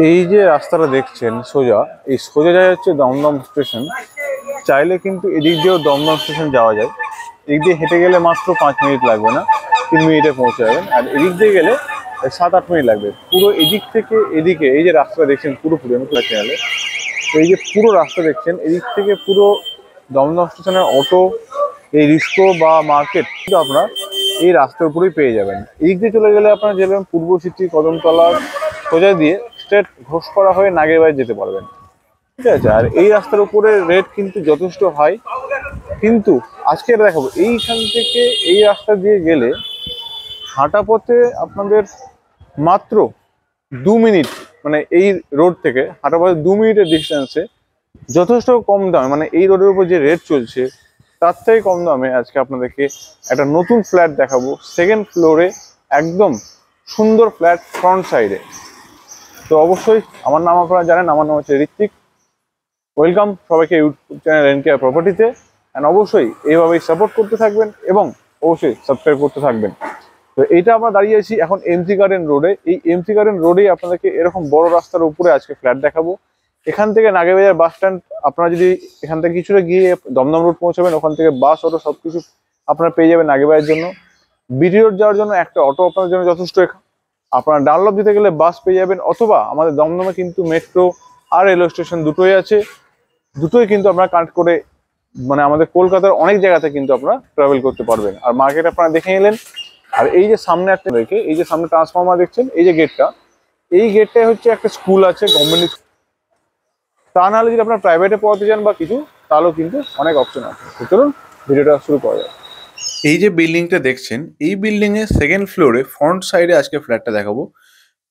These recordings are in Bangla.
এই যে রাস্তাটা দেখছেন সোজা, এই সোজা যায় হচ্ছে দমদম স্টেশন। চাইলে কিন্তু এদিক দিয়েও দমদম স্টেশন যাওয়া যায়। এদিক দিয়ে হেঁটে গেলে মাত্র 5 মিনিট লাগবে না, 3 মিনিটে পৌঁছে যাবেন। আর এদিক দিয়ে গেলে 7-8 মিনিট লাগবে। পুরো এদিক থেকে এদিকে এই যে রাস্তাটা দেখছেন পুরোপুরি আমি চ্যানেলে, তো এই যে পুরো রাস্তা দেখছেন এদিক থেকে পুরো দমদম স্টেশনের অটো, এই রিস্কো বা মার্কেট কিন্তু আপনারা এই রাস্তার উপরেই পেয়ে যাবেন। এদিক দিয়ে চলে গেলে আপনারা যাবেন পূর্ব সিটি, কদমতলা সোজা দিয়ে স্ট্রেট ঘোষপাড়া হয়ে নাগেরবাড়ি যেতে পারবেন। ঠিক আছে, আর এই রাস্তার উপরে রেট কিন্তু যথেষ্ট হাই। কিন্তু আজকে দেখাবো এইখান থেকে এই রাস্তা দিয়ে গেলে হাঁটা পথে আপনাদের মাত্র 2 মিনিট, মানে এই রোড থেকে হাঁটা পথে 2 মিনিটের ডিস্টেন্সে যথেষ্ট কম দামে, মানে এই রোডের উপর যে রেট চলছে তার থেকে কম দামে আজকে আপনাদেরকে একটা নতুন ফ্ল্যাট দেখাবো। সেকেন্ড ফ্লোরে একদম সুন্দর ফ্ল্যাট, ফ্রন্ট সাইডে। তো অবশ্যই আমার নাম আপনারা জানেন, আমার নাম হচ্ছে ঋত্বিক। ওয়েলকাম সবাইকে ইউটিউব চ্যানেল এনকেআর প্রপার্টিতে। অ্যান্ড অবশ্যই এইভাবেই সাপোর্ট করতে থাকবেন এবং অবশ্যই সাবস্ক্রাইব করতে থাকবেন। তো এইটা আমরা দাঁড়িয়ে আছি এখন এমসি গার্ডেন রোডে। এই এমসি গার্ডেন রোডেই আপনাদেরকে এরকম বড় রাস্তার উপরে আজকে ফ্ল্যাট দেখাবো। এখান থেকে নাগেরবাজার বাস স্ট্যান্ড, আপনারা যদি এখান থেকে কিছুটা গিয়ে দমদম রোড পৌঁছাবেন, ওখান থেকে বাস, অটো সবকিছু আপনারা পেয়ে যাবেন নাগেরবাজারের জন্য। বিডি রোড যাওয়ার জন্য একটা অটো আপনাদের জন্য যথেষ্ট। আপনারা ডানলপ দিতে গেলে বাস পেয়ে যাবেন, অথবা আমাদের দমদমে কিন্তু মেট্রো আর রেলওয়ে স্টেশন দুটোই আছে। দুটোই কিন্তু আপনারা কানেক্ট করে, মানে আমাদের কলকাতার অনেক জায়গাতে কিন্তু আপনারা ট্রাভেল করতে পারবেন। আর মার্কেট আপনারা দেখে নিলেন। আর এই যে সামনে একটা রেখে, এই যে সামনে ট্রান্সফর্মার দেখছেন, এই যে গেটটা, এই গেটটায় হচ্ছে একটা স্কুল আছে, গভর্নমেন্ট। তা নাহলে যদি আপনারা প্রাইভেটে পড়াতে যান বা কিছু, তাহলেও কিন্তু অনেক অপশন আছে। তো চলুন ভিডিওটা শুরু করা যায়। এই যে বিল্ডিংটা দেখছেন, এই বিল্ডিং এর সেকেন্ড ফ্লোরে ফ্রন্ট সাইডে আজকে ফ্ল্যাটটা দেখাবো।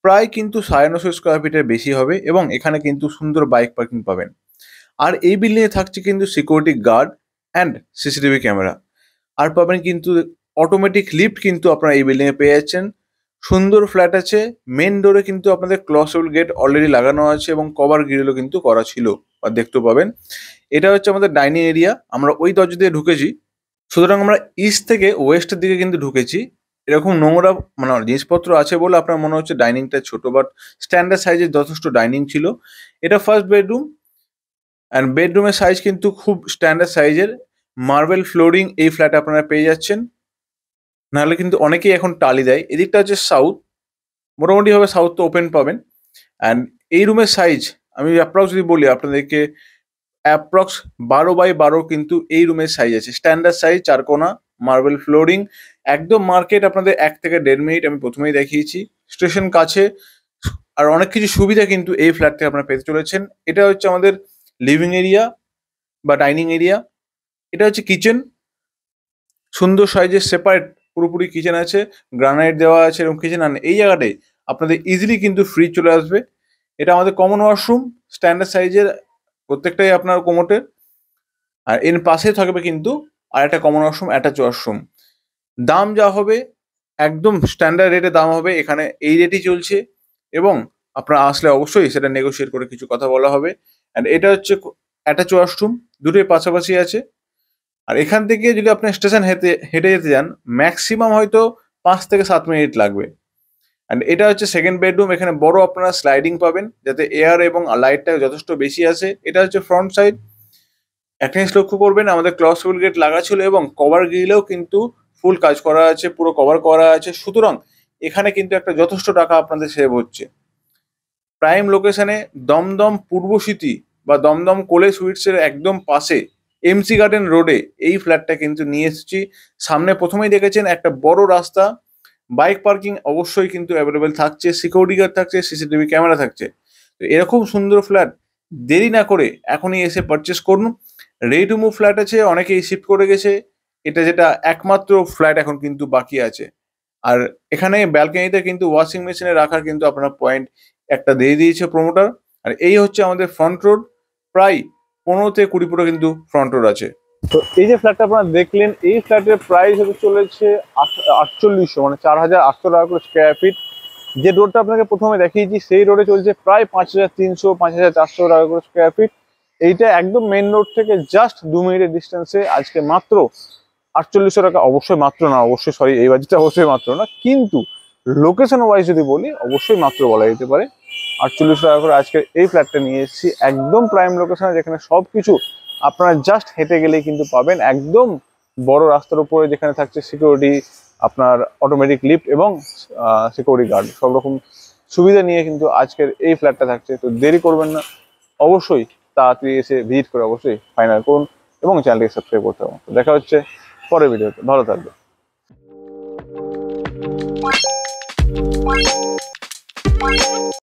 প্রায় কিন্তু 950 স্কোয়ার ফিটের বেশি হবে এবং এখানে কিন্তু সুন্দর বাইক পার্কিং পাবেন। আর এই বিল্ডিং এ থাকছে কিন্তু security guard and CCTV camera. আর পাবেন কিন্তু অটোমেটিক লিফট কিন্তু আপনারা এই বিল্ডিং এ পেয়ে যাচ্ছেন। সুন্দর ফ্ল্যাট আছে। মেন ডোরে কিন্তু আপনাদের ক্লসেবল গেট অলরেডি লাগানো আছে এবং কভার গ্রিলও কিন্তু করা ছিল, আর দেখতে পাবেন। এটা হচ্ছে আমাদের ডাইনিং এরিয়া। আমরা ওই দরজা দিয়ে ঢুকেছি, সুতরাং আমরা ইস্ট থেকে ওয়েস্টের দিকে কিন্তু ঢুকেছি। এরকম নোংরা মানে জিনিসপত্র আছে বলে আপনার মনে হচ্ছে ডাইনিংটা ছোট, বাট স্ট্যান্ডার্ড সাইজের যথেষ্ট ডাইনিং ছিল। এটা ফার্স্ট বেডরুম, অ্যান্ড বেডরুমের সাইজ কিন্তু খুব স্ট্যান্ডার্ড সাইজের। মার্বেল ফ্লোরিং এই ফ্ল্যাটে আপনারা পেয়ে যাচ্ছেন, নাহলে কিন্তু অনেকেই এখন টালি দেয়। এদিকটা হচ্ছে সাউথ, মোটামুটিভাবে সাউথ তো ওপেন পাবেন। অ্যান্ড এই রুমের সাইজ আমি অ্যাপ্রক্স যদি বলি আপনাদেরকে, অ্যাপ্রক্স 12x12 কিন্তু এই রুমের সাইজ আছে। স্ট্যান্ডার্ড সাইজ, চারকোনা, মার্বেল ফ্লোরিং, একদম মার্কেট আপনাদের 1 থেকে 1.5 মিনিট আমি প্রথমেই দেখিয়েছি। স্টেশন কাছে, আর অনেক কিছু সুবিধা কিন্তু এই ফ্ল্যাট থেকে আপনারা পেতে চলেছেন। এটা হচ্ছে আমাদের লিভিং এরিয়া বা ডাইনিং এরিয়া। এটা হচ্ছে কিচেন, সুন্দর সাইজের সেপারেট পুরোপুরি কিচেন আছে, গ্রানাইট দেওয়া আছে এবং কিচেন। আর এই জায়গাটায় আপনাদের ইজিলি কিন্তু ফ্রিজ চলে আসবে। এটা আমাদের কমন ওয়াশরুম, স্ট্যান্ডার্ড সাইজের প্রত্যেকটাই আপনার কোমোটের। আর এর পাশে থাকবে কিন্তু আর একটা কমন ওয়াশরুম, অ্যাটাচ ওয়াশরুম। দাম যা হবে একদম স্ট্যান্ডার্ড রেটে দাম হবে, এখানে এই রেটই চলছে। এবং আপনারা আসলে অবশ্যই সেটা নেগোশিয়েট করে কিছু কথা বলা হবে। অ্যান্ড এটা হচ্ছে অ্যাটাচ ওয়াশরুম, দুটোই পাশাপাশি আছে। আর এখান থেকে যদি আপনি স্টেশন হেঁটে যেতে যান, ম্যাক্সিমাম হয়তো 5 থেকে 7 মিনিট লাগবে। অ্যান্ড এটা হচ্ছে সেকেন্ড বেডরুম। এখানে বড় আপনারা স্লাইডিং পাবেন, যাতে এয়ার এবং লাইটটা যথেষ্ট বেশি আসে। এটা হচ্ছে ফ্রন্ট সাইড। একটা জিনিস লক্ষ্য করবেন, আমাদের ক্লসেবল গেট লাগা ছিল এবং কভার গ্রিলেও কিন্তু ফুল কাজ করা আছে, পুরো কভার করা আছে। সুতরাং এখানে কিন্তু একটা যথেষ্ট টাকা আপনাদের সেভ হচ্ছে। প্রাইম লোকেশনে দমদম পূর্ব সিটি বা দমদম কোলে সুইটসের একদম পাশে এমসি গার্ডেন রোডে এই ফ্ল্যাটটা কিন্তু নিয়ে এসেছি। সামনে প্রথমেই দেখেছেন একটা বড় রাস্তা, বাইক পার্কিং অবশ্যই কিন্তু অ্যাভেলেবেল থাকছে, সিকিউরিটি গার্ড থাকছে, সিসিটিভি ক্যামেরা থাকছে। তো এরকম সুন্দর ফ্ল্যাট দেরি না করে এখনই এসে পারচেস করুন। রেডি টু মুভ ফ্ল্যাট আছে, অনেকেই শিফট করে গেছে। এটা যেটা একমাত্র ফ্ল্যাট এখন কিন্তু বাকি আছে। আর এখানে ব্যালকনিতে কিন্তু ওয়াশিং মেশিনে রাখার কিন্তু আপনার পয়েন্ট একটা দিয়ে দিয়েছে প্রমোটার। আর এই হচ্ছে আমাদের ফ্রন্ট রোড, প্রায় 15 থেকে 20 ফুট কিন্তু ফ্রন্ট রোড আছে। তো এই যে ফ্ল্যাটটা আপনারা দেখলেন, এই ফ্ল্যাটের প্রাইস হতে চলেছে 4800, মানে 4800 টাকা করে স্কোয়ার ফিট। যে রোডটা আপনাকে প্রথমে দেখিয়েছি সেই রোডে চলছে প্রায় 5300, 5400 টাকা করে স্কোয়ার ফিট। এইটা একদম মেন রোড থেকে জাস্ট 2 মিনিটের ডিস্টেন্সে আজকে মাত্র 4800 টাকা। অবশ্যই মাত্র না, অবশ্যই সরি, এই বাজেটটা অবশ্যই মাত্র না, কিন্তু লোকেশন ওয়াইজ যদি বলি অবশ্যই মাত্র বলা যেতে পারে। 48 টাকা করে আজকে এই ফ্ল্যাটটা নিয়ে এসেছি, একদম প্রাইম লোকেশনে, যেখানে সব কিছু আপনারা জাস্ট হেঁটে গেলেই কিন্তু পাবেন। একদম বড় রাস্তার উপরে, যেখানে থাকছে সিকিউরিটি, আপনার অটোমেটিক লিফট এবং সিকিউরিটি গার্ড, সব রকম সুবিধা নিয়ে কিন্তু আজকের এই ফ্ল্যাটটা থাকছে। তো দেরি করবেন না, অবশ্যই তাড়াতাড়ি এসে ভিজিট করে অবশ্যই ফাইনাল করুন এবং চ্যানেলটিকে সাবস্ক্রাইব করতে হবে। দেখা হচ্ছে পরের ভিডিওতে, ভালো থাকবে।